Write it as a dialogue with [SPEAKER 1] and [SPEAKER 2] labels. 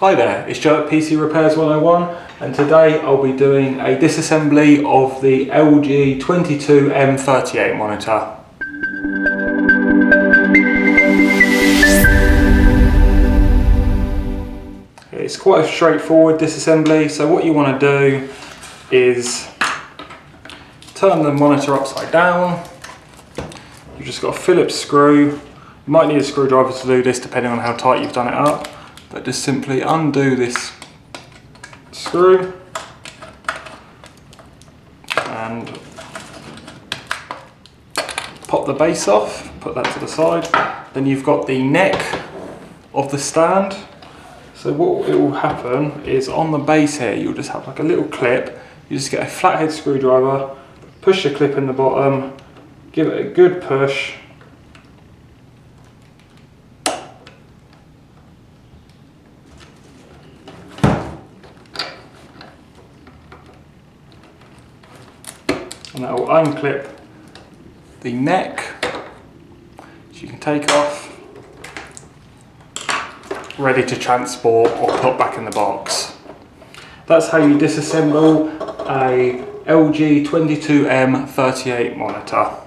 [SPEAKER 1] Hi there, it's Joe at PC Repairs 101 and today I'll be doing a disassembly of the LG 22M38 monitor. It's quite a straightforward disassembly, so what you want to do is turn the monitor upside down. You've just got a Phillips screw. You might need a screwdriver to do this depending on how tight you've done it up, but just simply undo this screw and pop the base off, put that to the side. Then you've got the neck of the stand. So what will happen is on the base here you'll just have like a little clip. You just get a flathead screwdriver, push the clip in the bottom, give it a good push, and that will unclip the neck, which you can take off, ready to transport or put back in the box. That's how you disassemble a LG 22M38 monitor.